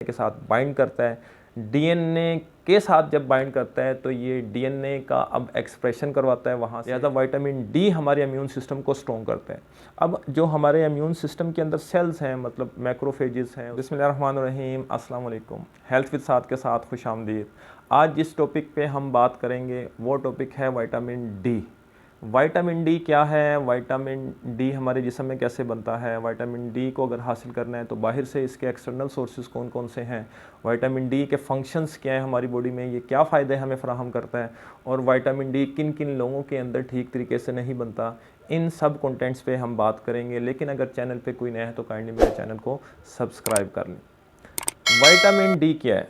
के साथ बाइंड करता है, डीएनए के साथ जब बाइंड करता है तो ये डीएनए का अब एक्सप्रेशन करवाता है वहाँ से। ज़्यादा विटामिन डी हमारे इम्यून सिस्टम को स्ट्रॉन्ग करता है। अब जो हमारे इम्यून सिस्टम के अंदर सेल्स हैं, मतलब मैक्रोफेजेस हैं। बिस्मिल्लाहिर्रहमानिर्रहीम, अस्सलाम वालेकुम। हेल्थ विद साद के साथ खुश आमदीद। आज जिस टॉपिक पे हम बात करेंगे वो टॉपिक है विटामिन डी। विटामिन डी क्या है, विटामिन डी हमारे जिस्म में कैसे बनता है, विटामिन डी को अगर हासिल करना है तो बाहर से इसके एक्सटर्नल सोर्सेज कौन कौन से हैं, विटामिन डी के फंक्शंस क्या हैं हमारी बॉडी में, ये क्या फ़ायदे हमें फ़राहम करता है, और विटामिन डी किन किन लोगों के अंदर ठीक तरीके से नहीं बनता, इन सब कंटेंट्स पे हम बात करेंगे। लेकिन अगर चैनल पे कोई नया है तो काइंडली मेरे चैनल को सब्सक्राइब कर लें। विटामिन डी क्या है?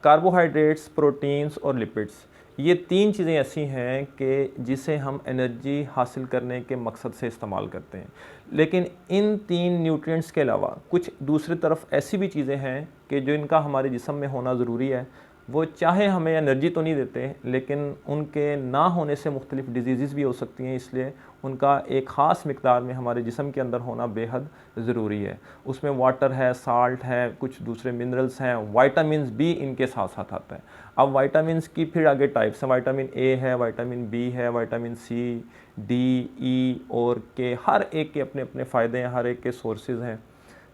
कार्बोहाइड्रेट्स, प्रोटीन्स और लिपिड्स, ये तीन चीज़ें ऐसी हैं कि जिसे हम एनर्जी हासिल करने के मकसद से इस्तेमाल करते हैं। लेकिन इन तीन न्यूट्रिएंट्स के अलावा कुछ दूसरी तरफ ऐसी भी चीज़ें हैं कि जो इनका हमारे जिस्म में होना ज़रूरी है। वो चाहे हमें एनर्जी तो नहीं देते, लेकिन उनके ना होने से मुख्तलिफ डिजीज़ भी हो सकती हैं, इसलिए उनका एक ख़ास मिक़दार में हमारे जिस्म के अंदर होना बेहद ज़रूरी है। उसमें वाटर है, साल्ट है, कुछ दूसरे मिनरल्स हैं, वाइटामिन्स भी इनके साथ साथ आता है। अब वाइटामिन्स की फिर आगे टाइप्स हैं, विटामिन ए है, विटामिन बी है, विटामिन सी, डी, ई और के, हर एक के अपने अपने फ़ायदे हैं, हर एक के सोर्सेज हैं।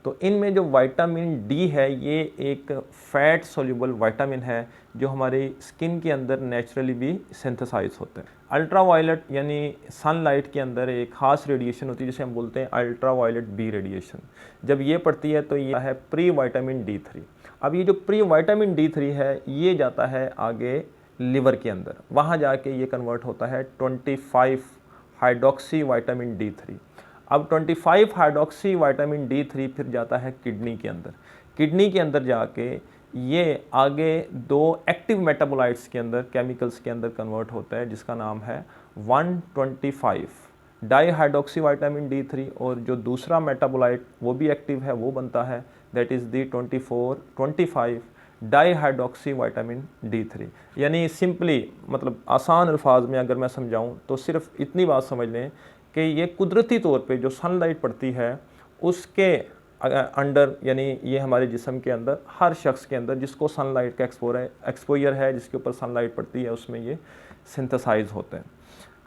तो इनमें जो विटामिन डी है ये एक फ़ैट सोल्यूबल विटामिन है जो हमारी स्किन के अंदर नेचुरली भी सिंथेसाइज होते हैं। अल्ट्रा वायलेट यानी सनलाइट के अंदर एक ख़ास रेडिएशन होती है जिसे हम बोलते हैं अल्ट्रा वायलेट बी रेडिएशन। जब ये पड़ती है तो ये है प्री विटामिन डी 3। अब ये जो प्री विटामिन डी 3 है ये जाता है आगे लिवर के अंदर, वहाँ जाके ये कन्वर्ट होता है 25 हाइड्रोक्सी विटामिन डी 3। अब 25 हाइड्रोक्सी विटामिन डी 3 फिर जाता है किडनी के अंदर। किडनी के अंदर जाके ये आगे दो एक्टिव मेटाबोलाइट्स के अंदर, केमिकल्स के अंदर कन्वर्ट होता है जिसका नाम है 125 डाई हाइड्रोक्सी विटामिन डी 3, और जो दूसरा मेटाबोलाइट वो भी एक्टिव है वो बनता है that is the 25 di hydroxy vitamin D 3। यानी सिंपली, मतलब आसान अल्फाज में अगर मैं समझाऊँ तो सिर्फ इतनी बात समझ लें कि ये कुदरती तौर पे जो सनलाइट पड़ती है उसके अंडर, यानी ये हमारे जिस्म के अंदर हर शख्स के अंदर जिसको सनलाइट का एक्सपोजर है, जिसके ऊपर सनलाइट पड़ती है, उसमें ये सिंथेसाइज होते हैं।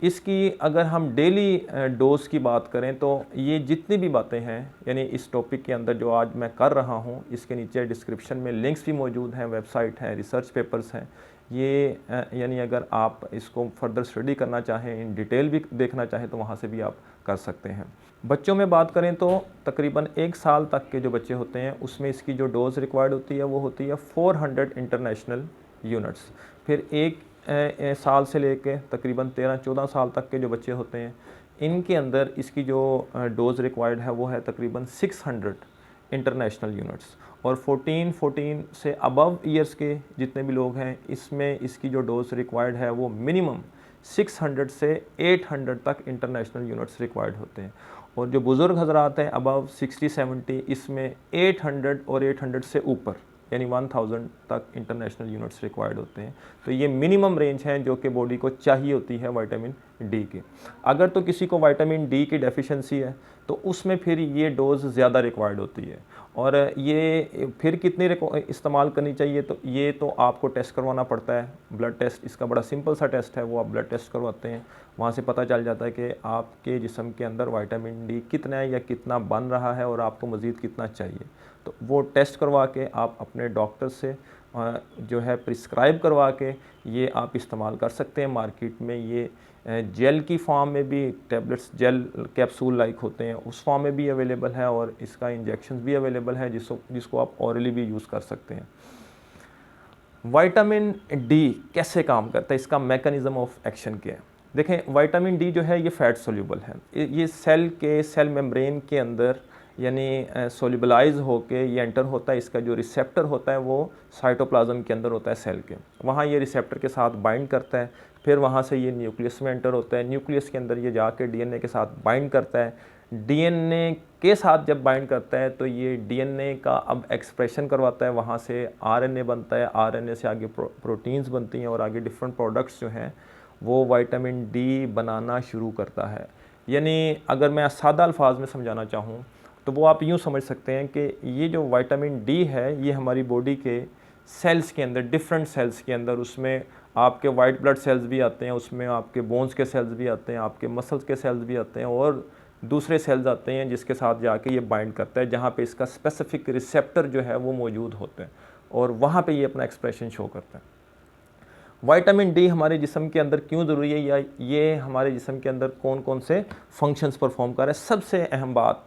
इसकी अगर हम डेली डोज की बात करें तो ये जितनी भी बातें हैं, यानी इस टॉपिक के अंदर जो आज मैं कर रहा हूँ, इसके नीचे डिस्क्रिप्शन में लिंक्स भी मौजूद हैं, वेबसाइट है, रिसर्च पेपर्स हैं। ये यानी अगर आप इसको फर्दर स्टडी करना चाहें, इन डिटेल भी देखना चाहें तो वहाँ से भी आप कर सकते हैं। बच्चों में बात करें तो तकरीबन 1 साल तक के जो बच्चे होते हैं उसमें इसकी जो डोज़ रिक्वायर्ड होती है वो होती है 400 इंटरनेशनल यूनिट्स। फिर 1 साल से लेके तकरीबन 13-14 साल तक के जो बच्चे होते हैं इनके अंदर इसकी जो डोज़ रिक्वायर्ड है वो है तकरीबन 600 इंटरनेशनल यूनिट्स। और 14 से अबव ईयर्स के जितने भी लोग हैं इसमें इसकी जो डोज रिक्वायर्ड है वो मिनिमम 600 से 800 तक इंटरनेशनल यूनिट्स रिक्वायर्ड होते हैं। और जो बुज़ुर्ग हजरात हैं अबव 60-70, इसमें 800 और 800 से ऊपर यानी 1000 तक इंटरनेशनल यूनिट्स रिक्वायर्ड होते हैं। तो ये मिनिमम रेंज है जो कि बॉडी को चाहिए होती है विटामिन डी की। अगर तो किसी को विटामिन डी की डेफिशिएंसी है तो उसमें फिर ये डोज़ ज़्यादा रिक्वायर्ड होती है। और ये फिर कितनी इस्तेमाल करनी चाहिए, तो ये तो आपको टेस्ट करवाना पड़ता है, ब्लड टेस्ट। इसका बड़ा सिंपल सा टेस्ट है, वो आप ब्लड टेस्ट करवाते हैं, वहाँ से पता चल जाता है कि आपके जिस्म के अंदर विटामिन डी कितना है या कितना बन रहा है और आपको मज़ीद कितना चाहिए। तो वो टेस्ट करवा के आप अपने डॉक्टर से जो है प्रिस्क्राइब करवा के ये आप इस्तेमाल कर सकते हैं। मार्केट में ये जेल की फॉर्म में भी, टैबलेट्स जेल कैप्सूल लाइक होते हैं, उस फॉर्म में भी अवेलेबल है, और इसका इंजेक्शन भी अवेलेबल है जिसको आप ऑरली भी यूज़ कर सकते हैं। विटामिन डी कैसे काम करता है, इसका मैकेनिज़्म ऑफ एक्शन क्या है? देखें, विटामिन डी जो है ये फ़ैट सोल्यूबल है। ये सेल मेम्ब्रेन के अंदर यानी सोल्यूबलाइज होके ये एंटर होता है। इसका जो रिसेप्टर होता है वो साइटोप्लाज्म के अंदर होता है सेल के, वहाँ ये रिसेप्टर के साथ बाइंड करता है। फिर वहाँ से ये न्यूक्लियस में एंटर होता है, न्यूक्लियस के अंदर ये जाके डीएनए के साथ बाइंड करता है। डीएनए के साथ जब बाइंड करता है तो ये डीएनए का अब एक्सप्रेशन करवाता है, वहाँ से आरएनए बनता है, आरएनए से आगे प्रोटीन्स बनती हैं और आगे डिफरेंट प्रोडक्ट्स जो हैं वो विटामिन डी बनाना शुरू करता है। यानी अगर मैं सादा अल्फाज में समझाना चाहूँ तो वो आप यूँ समझ सकते हैं कि ये जो विटामिन डी है ये हमारी बॉडी के सेल्स के अंदर, डिफरेंट सेल्स के अंदर, उसमें आपके वाइट ब्लड सेल्स भी आते हैं, उसमें आपके बोन्स के सेल्स भी आते हैं, आपके मसल्स के सेल्स भी आते हैं और दूसरे सेल्स आते हैं जिसके साथ जाके ये बाइंड करता है, जहाँ पे इसका स्पेसिफिक रिसेप्टर जो है वो मौजूद होते हैं और वहाँ पे ये अपना एक्सप्रेशन शो करता है। विटामिन डी हमारे जिस्म के अंदर क्यों ज़रूरी है या ये हमारे जिस्म के अंदर कौन कौन से फंक्शंस परफॉर्म कर रहा है? सबसे अहम बात,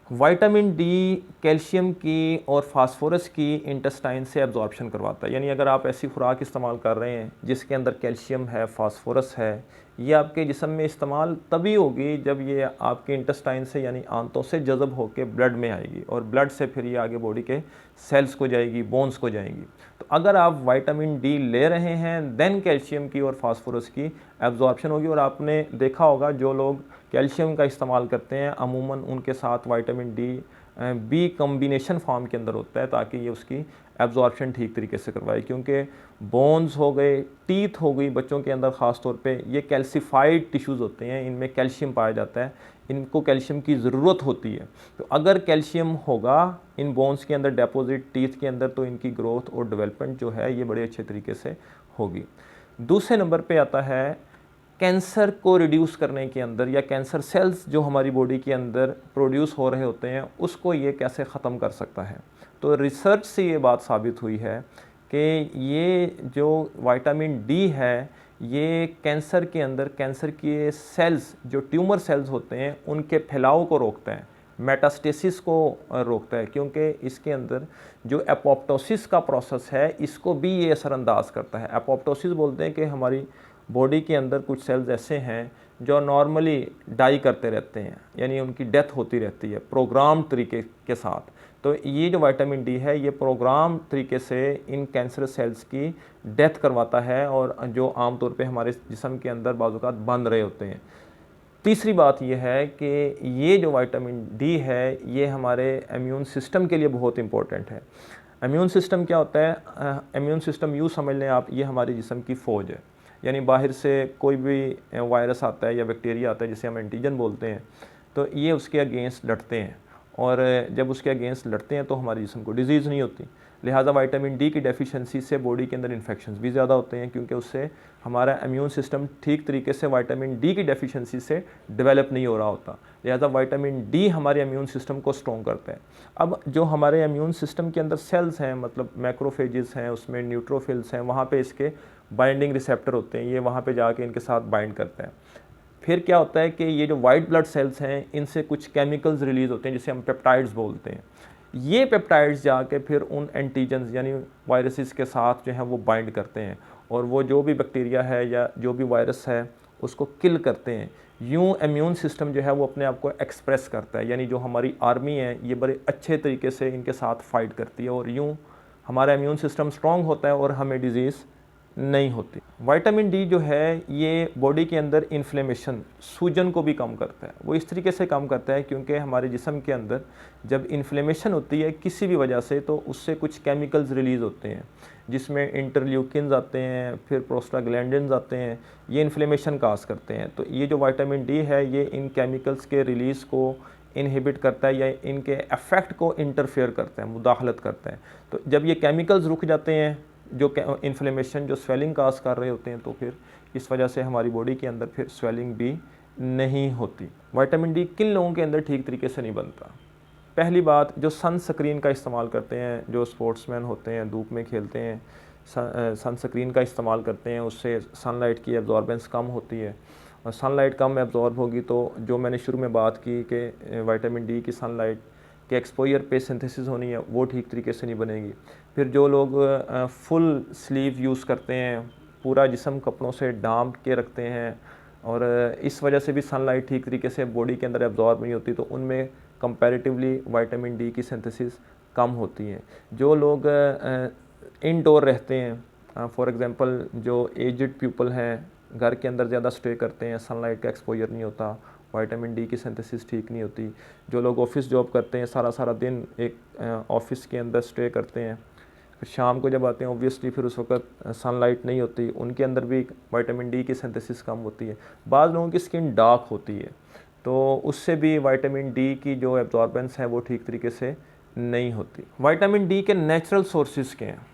विटामिन डी कैल्शियम की और फास्फोरस की इंटेस्टाइन से एब्जॉर्प्शन करवाता है। यानी अगर आप ऐसी खुराक इस्तेमाल कर रहे हैं जिसके अंदर कैल्शियम है, फास्फोरस है, ये आपके जिस्म में इस्तेमाल तभी होगी जब ये आपके इंटेस्टाइन से यानी आंतों से जज़ब होकर ब्लड में आएगी और ब्लड से फिर ये आगे बॉडी के सेल्स को जाएगी, बोन्स को जाएगी। तो अगर आप विटामिन डी ले रहे हैं देन कैल्शियम की और फास्फोरस की एब्जॉर्प्शन होगी। और आपने देखा होगा जो लोग कैल्शियम का इस्तेमाल करते हैं अमूमन उनके साथ vitamin D B combination form के अंदर होता है ताकि ये उसकी एब्जॉर्प्शन ठीक तरीके से करवाए, क्योंकि बोन्स हो गए, टीथ हो गई बच्चों के अंदर ख़ास तौर पे, ये कैल्सिफाइड टिश्यूज़ होते हैं, इनमें कैल्शियम पाया जाता है, इनको कैल्शियम की ज़रूरत होती है। तो अगर कैल्शियम होगा इन बोन्स के अंदर डेपोजिट, टीथ के अंदर, तो इनकी ग्रोथ और डेवलपमेंट जो है ये बड़े अच्छे तरीके से होगी। दूसरे नंबर पे आता है कैंसर को रिड्यूस करने के अंदर, या कैंसर सेल्स जो हमारी बॉडी के अंदर प्रोड्यूस हो रहे होते हैं उसको ये कैसे ख़त्म कर सकता है। तो रिसर्च से ये बात साबित हुई है कि ये जो विटामिन डी है ये कैंसर के अंदर, कैंसर के सेल्स जो ट्यूमर सेल्स होते हैं उनके फैलाव को रोकता है, मेटास्टेसिस को रोकता है, क्योंकि इसके अंदर जो एपोप्टोसिस का प्रोसेस है इसको भी ये असरअंदाज करता है। एपोप्टोसिस बोलते हैं कि हमारी बॉडी के अंदर कुछ सेल्स ऐसे हैं जो नॉर्मली डाई करते रहते हैं, यानी उनकी डेथ होती रहती है प्रोग्राम तरीके के साथ। तो ये जो विटामिन डी है ये प्रोग्राम तरीके से इन कैंसर सेल्स की डेथ करवाता है और जो आमतौर पे हमारे जिस्म के अंदर बाज़-औक़ात बन रहे होते हैं। तीसरी बात यह है कि ये जो विटामिन डी है ये हमारे इम्यून सिस्टम के लिए बहुत इंपॉर्टेंट है। इम्यून सिस्टम क्या होता है? इम्यून सिस्टम यूँ समझ लें आप, ये हमारे जिस्म की फ़ौज है। यानी बाहर से कोई भी वायरस आता है या बैक्टीरिया आता है जिसे हम एंटीजन बोलते हैं, तो ये उसके अगेंस्ट लड़ते हैं और जब उसके अगेंस्ट लड़ते हैं तो हमारे जिस्म को डिजीज़ नहीं होती। लिहाजा विटामिन डी की डेफिशिएंसी से बॉडी के अंदर इन्फेक्शंस भी ज़्यादा होते हैं, क्योंकि उससे हमारा इम्यून सिस्टम ठीक तरीके से विटामिन डी की डेफिशिएंसी से डेवलप नहीं हो रहा होता। लिहाजा विटामिन डी हमारे इम्यून सिस्टम को स्ट्रॉन्ग करता है। अब जो हमारे इम्यून सिस्टम के अंदर सेल्स हैं, मतलब मैक्रोफेजेस हैं, उसमें न्यूट्रोफिल्स हैं, वहाँ पे इसके बाइंडिंग रिसेप्टर होते हैं, ये वहाँ पे जाके इनके साथ बाइंड करते हैं। फिर क्या होता है कि ये जो वाइट ब्लड सेल्स हैं इनसे कुछ केमिकल्स रिलीज़ होते हैं जिसे हम पेप्टाइड्स बोलते हैं। ये पेप्टाइड्स जाके फिर उन एंटीजन्स यानी वायरसेस के साथ जो है वो बाइंड करते हैं और वो जो भी बैक्टीरिया है या जो भी वायरस है उसको किल करते हैं। यूँ इम्यून सिस्टम जो है वो अपने आप को एक्सप्रेस करता है, यानी जो हमारी आर्मी है ये बड़े अच्छे तरीके से इनके साथ फाइट करती है और यूँ हमारा इम्यून सिस्टम स्ट्रॉन्ग होता है और हमें डिज़ीज़ नहीं होती। विटामिन डी जो है ये बॉडी के अंदर इन्फ्लेमेशन, सूजन को भी कम करता है। वो इस तरीके से कम करता है क्योंकि हमारे जिस्म के अंदर जब इन्फ्लेमेशन होती है किसी भी वजह से तो उससे कुछ केमिकल्स रिलीज़ होते हैं जिसमें इंटरल्यूकिन्स आते हैं, फिर प्रोस्टाग्लैंडिन्स आते हैं, ये इन्फ्लेमेशन काज करते हैं। तो ये जो विटामिन डी है ये इन केमिकल्स के रिलीज़ को इनहिबिट करता है या इनके इफ़ेक्ट को इंटरफेयर करता है, मुदाखलत करता है। तो जब ये केमिकल्स रुक जाते हैं जो इन्फ्लेमेशन, जो स्वेलिंग काज कर रहे होते हैं, तो फिर इस वजह से हमारी बॉडी के अंदर फिर स्वेलिंग भी नहीं होती। विटामिन डी किन लोगों के अंदर ठीक तरीके से नहीं बनता? पहली बात, जो सन स्क्रीन का इस्तेमाल करते हैं, जो स्पोर्ट्समैन होते हैं, धूप में खेलते हैं, सन स्क्रीन का इस्तेमाल करते हैं, उससे सनलाइट की एब्जॉर्बेंस कम होती है और सनलाइट कम एब्जॉर्ब होगी तो जो मैंने शुरू में बात की कि विटामिन डी की सनलाइट के एक्सपोजर पे सिंथेसिस होनी है वो ठीक तरीके से नहीं बनेगी। फिर जो लोग फुल स्लीव यूज़ करते हैं, पूरा जिस्म कपड़ों से ढांप के रखते हैं और इस वजह से भी सनलाइट ठीक तरीके से बॉडी के अंदर एब्जॉर्ब नहीं होती, तो उनमें कंपैरेटिवली विटामिन डी की सिंथेसिस कम होती है। जो लोग इनडोर रहते हैं, फॉर एग्ज़ाम्पल जो एजड पीपल हैं, घर के अंदर ज़्यादा स्टे करते हैं, सनलाइट का एक्सपोजर नहीं होता, विटामिन डी की सिंथेसिस ठीक नहीं होती। जो लोग ऑफिस जॉब करते हैं, सारा सारा दिन एक ऑफिस के अंदर स्टे करते हैं, फिर शाम को जब आते हैं ऑब्वियसली फिर उस वक्त सनलाइट नहीं होती, उनके अंदर भी विटामिन डी की सिंथेसिस कम होती है। बाज़ लोगों की स्किन डार्क होती है, तो उससे भी विटामिन डी की जो एब्जॉर्बेंस है वो ठीक तरीके से नहीं होती। विटामिन डी के नेचुरल सोर्सेज के हैं।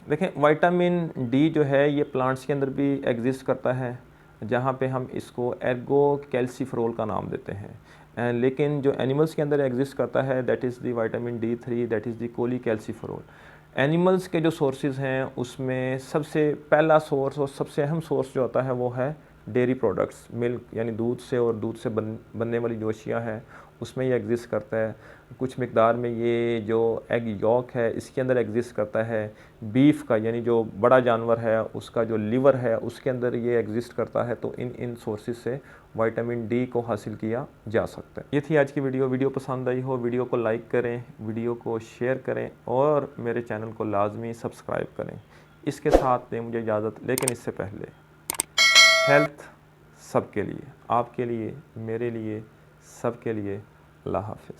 देखें, विटामिन डी जो है ये प्लांट्स के अंदर भी एग्जिस्ट करता है, जहाँ पे हम इसको एर्गो कैल्सीफेरोल का नाम देते हैं। लेकिन जो एनिमल्स के अंदर एग्जिस्ट करता है that is the vitamin D3, that is the cholecalciferol. Animals के जो सोर्सेज हैं उसमें सबसे पहला सोर्स और सबसे अहम सोर्स जो होता है वो है डेयरी प्रोडक्ट्स, मिल्क यानी दूध से, और दूध से बनने वाली जो अशिया है उसमें ये एग्जिस्ट करता है। कुछ मिकदार में ये जो एग यॉक है इसके अंदर एग्जिस्ट करता है। बीफ का यानी जो बड़ा जानवर है उसका जो लीवर है उसके अंदर ये एग्जिस्ट करता है। तो इन सोर्सेज से विटामिन डी को हासिल किया जा सकता है। ये थी आज की वीडियो पसंद आई हो वीडियो को लाइक करें, वीडियो को शेयर करें और मेरे चैनल को लाजमी सब्सक्राइब करें। इसके साथ दें मुझे इजाज़त, लेकिन इससे पहले हेल्थ सबके लिए, आपके लिए, मेरे लिए, सबके लिए। अल्लाह हाफ़िज़।